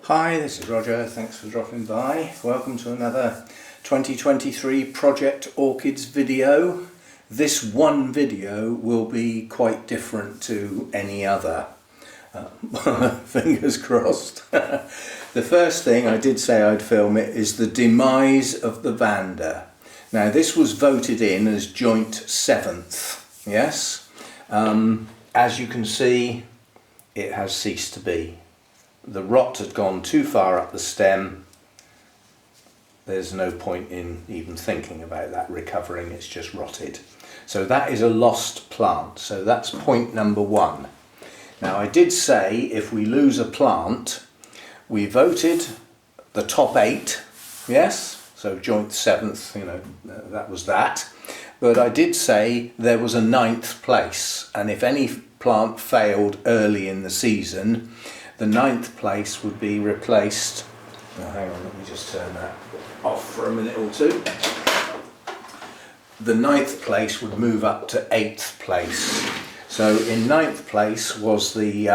Hi, this is Roger, thanks for dropping by. Welcome to another 2023 Project Orchids video. This one video will be quite different to any other. Fingers crossed. The first thing I did say I'd film it is the demise of the Vanda. Now this was voted in as joint 7th, yes? As you can see, it has ceased to be. The rot had gone too far up the stem. There's no point in even thinking about that recovering, it's just rotted. So that is a lost plant, so that's point number 1. Now I did say if we lose a plant, we voted the top 8, yes? So joint 7th, you know, that was that. But I did say there was a 9th place, and if any plant failed early in the season, the 9th place would be replaced. Oh, hang on, let me just turn that off for a minute or two. The 9th place would move up to 8th place. So in 9th place was the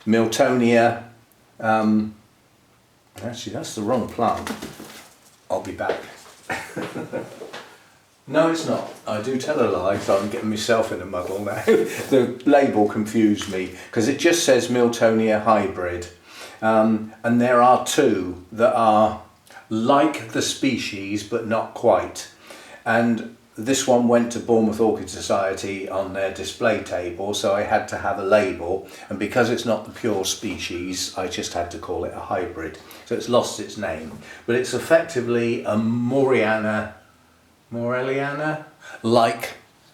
Miltonia. Actually, that's the wrong plant. I'll be back. No, it's not. I do tell a lie, so I'm getting myself in a muddle now. The label confused me because it just says Miltonia hybrid. And there are 2 that are like the species but not quite. And this one went to Bournemouth Orchid Society on their display table, so I had to have a label. And because it's not the pure species, I just had to call it a hybrid. So it's lost its name. But it's effectively a Morelliana, like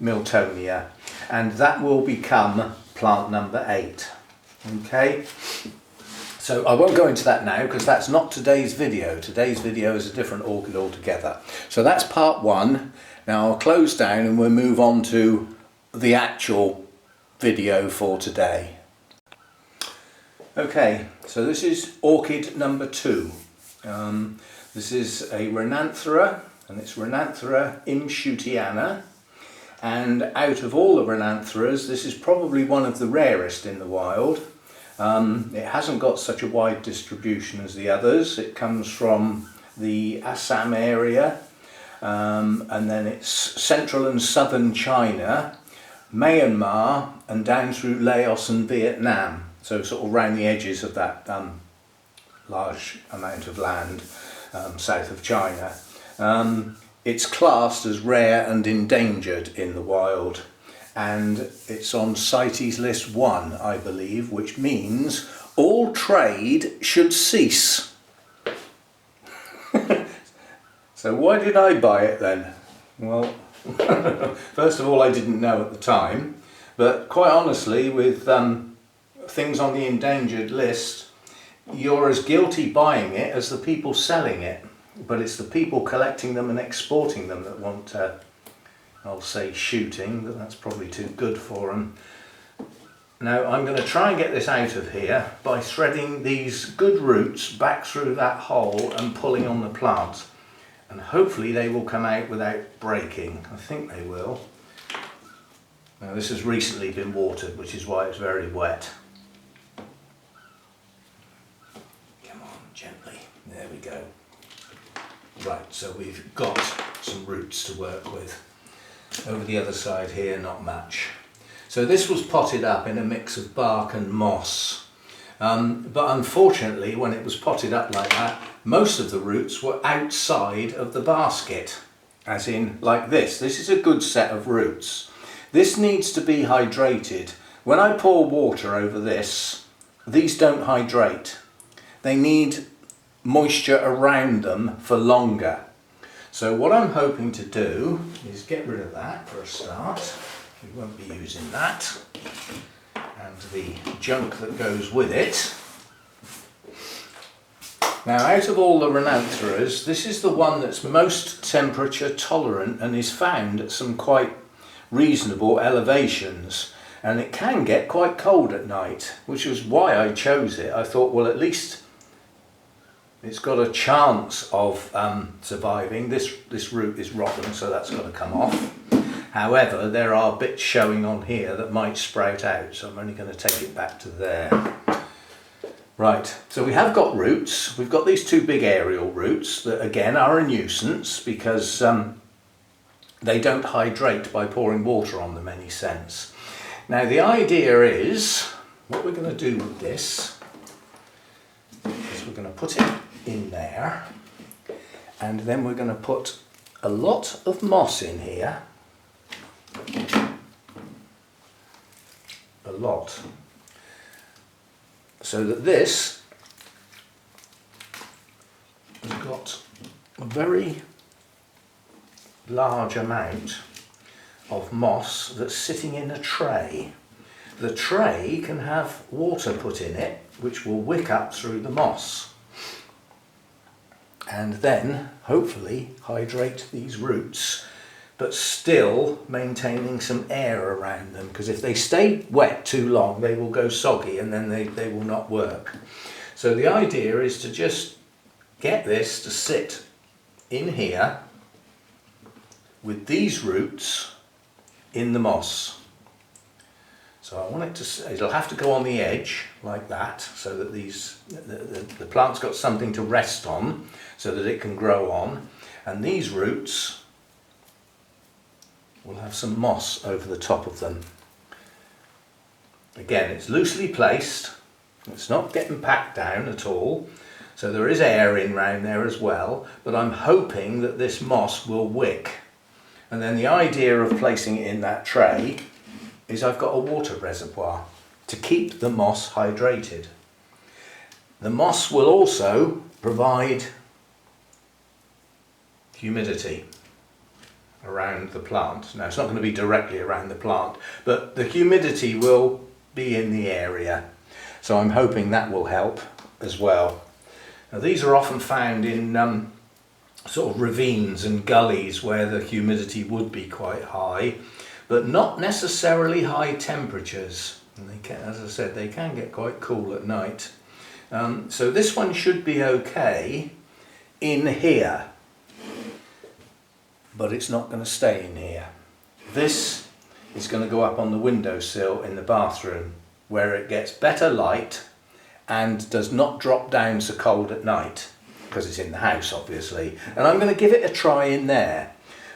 Miltonia, and that will become plant number 8. Okay, so I won't go into that now because that's not today's video. Today's video is a different orchid altogether. So that's part 1. Now I'll close down and we'll move on to the actual video for today. Okay, so this is orchid number 2. This is a Renanthera, and it's Renanthera imschootiana, and out of all the Renantheras this is probably one of the rarest in the wild. It hasn't got such a wide distribution as the others. It comes from the Assam area, and then it's central and southern China, Myanmar, and down through Laos and Vietnam, so sort of around the edges of that large amount of land south of China. It's classed as rare and endangered in the wild, and it's on CITES list 1, I believe, which means all trade should cease. So why did I buy it then? Well, first of all, I didn't know at the time, but quite honestly, with things on the endangered list, you're as guilty buying it as the people selling it. But it's the people collecting them and exporting them that want, I'll say shooting, but that's probably too good for them. Now I'm going to try and get this out of here by threading these good roots back through that hole and pulling on the plant. And hopefully they will come out without breaking. I think they will. Now this has recently been watered, which is why it's very wet. Come on, gently. There we go. Right, so we've got some roots to work with. Over the other side here, not much. So this was potted up in a mix of bark and moss. But unfortunately, when it was potted up like that, most of the roots were outside of the basket. As in, like this. This is a good set of roots. This needs to be hydrated. When I pour water over this, these don't hydrate. They need moisture around them for longer. So what I'm hoping to do is get rid of that for a start. We won't be using that, and the junk that goes with it. Now out of all the Renantheras, this is the one that's most temperature tolerant and is found at some quite reasonable elevations, and it can get quite cold at night, which was why I chose it. I thought, well, at least it's got a chance of surviving. This root is rotten, so that's got to come off. However, there are bits showing on here that might sprout out, so I'm only going to take it back to there. Right, so we have got roots. We've got these two big aerial roots that again are a nuisance because they don't hydrate by pouring water on them any sense. Now the idea is, what we're going to do with this is we're going to put it in there, and then we're going to put a lot of moss in here. A lot. So that this has got a very large amount of moss that's sitting in a tray. The tray can have water put in it which will wick up through the moss and then hopefully hydrate these roots, but still maintaining some air around them, because if they stay wet too long they will go soggy and then they will not work. So the idea is to just get this to sit in here with these roots in the moss. So I want it to, it'll have to go on the edge like that, so that the plant's got something to rest on so that it can grow on, and these roots will have some moss over the top of them. Again, it's loosely placed, it's not getting packed down at all, so there is air in round there as well, but I'm hoping that this moss will wick. And then the idea of placing it in that tray is I've got a water reservoir to keep the moss hydrated. The moss will also provide humidity around the plant. Now it's not going to be directly around the plant, but the humidity will be in the area. So I'm hoping that will help as well. Now these are often found in sort of ravines and gullies where the humidity would be quite high, but not necessarily high temperatures. And they can, as I said, they can get quite cool at night. So this one should be okay in here, but it's not going to stay in here. This is going to go up on the windowsill in the bathroom where it gets better light and does not drop down so cold at night, because it's in the house obviously. And I'm going to give it a try in there.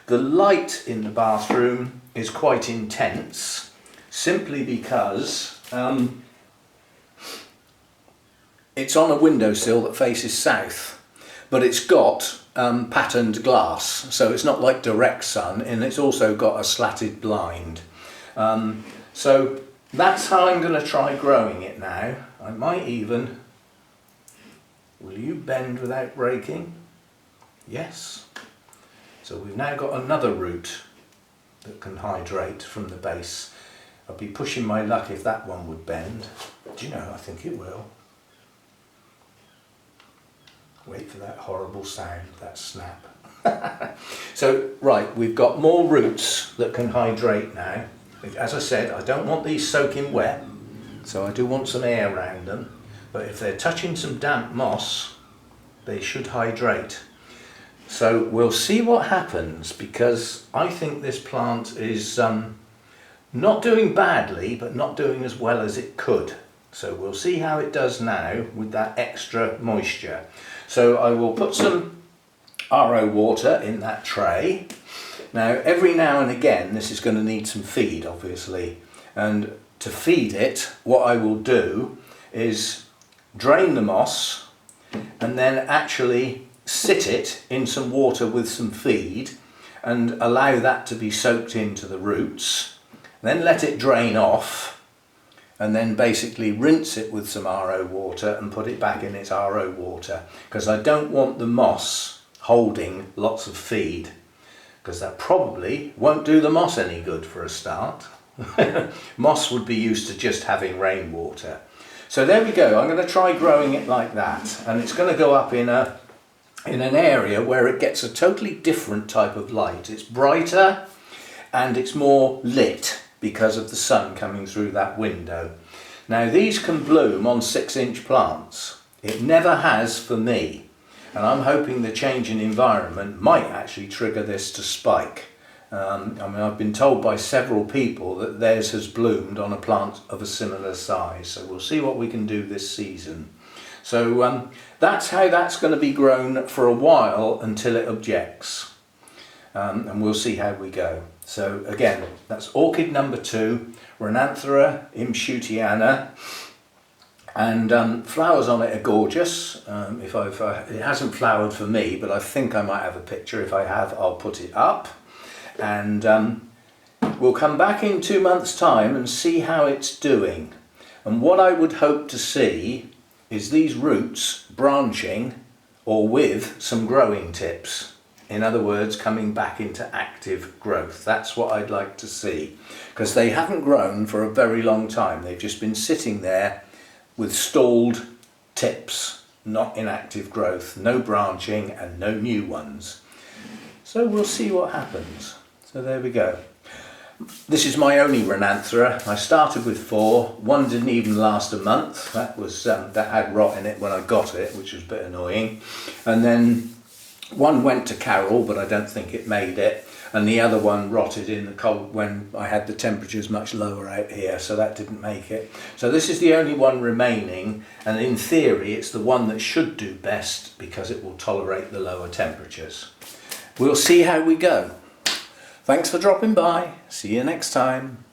The light in the bathroom is quite intense simply because it's on a windowsill that faces south, but it's got patterned glass, so it's not like direct sun, and it's also got a slatted blind. So that's how I'm going to try growing it now. I might even, will you bend without breaking? Yes. So we've now got another root that can hydrate from the base. I'd be pushing my luck if that one would bend. Do you know, I think it will. Wait for that horrible sound, that snap. So, right, we've got more roots that can hydrate now. As I said, I don't want these soaking wet, so I do want some air around them. But if they're touching some damp moss, they should hydrate. So we'll see what happens, because I think this plant is not doing badly, but not doing as well as it could. So we'll see how it does now with that extra moisture. So I will put some RO water in that tray. Now every now and again this is going to need some feed obviously, and to feed it what I will do is drain the moss and then actually sit it in some water with some feed and allow that to be soaked into the roots, then let it drain off, and then basically rinse it with some RO water and put it back in its RO water, because I don't want the moss holding lots of feed, because that probably won't do the moss any good for a start. Moss would be used to just having rainwater. So there we go, I'm going to try growing it like that, and it's going to go up in an area where it gets a totally different type of light. It's brighter and it's more lit because of the sun coming through that window. Now these can bloom on 6-inch plants. It never has for me, and I'm hoping the change in environment might actually trigger this to spike. I mean, I've been told by several people that theirs has bloomed on a plant of a similar size, so we'll see what we can do this season. So that's how that's going to be grown for a while until it objects. And we'll see how we go. So again, that's orchid number 2, Renanthera imschootiana. And flowers on it are gorgeous. It hasn't flowered for me, but I think I might have a picture. If I have, I'll put it up. And we'll come back in 2 months' time and see how it's doing. And what I would hope to see is these roots branching or with some growing tips. In other words, coming back into active growth. That's what I'd like to see, because they haven't grown for a very long time. They've just been sitting there with stalled tips, not in active growth, no branching and no new ones. So we'll see what happens. So there we go. This is my only Renanthera. I started with 4. One didn't even last a month. That had rot in it when I got it, which was a bit annoying. And then one went to Carol, but I don't think it made it. And the other one rotted in the cold when I had the temperatures much lower out here, so that didn't make it. So this is the only one remaining, and in theory it's the one that should do best because it will tolerate the lower temperatures. We'll see how we go. Thanks for dropping by. See you next time.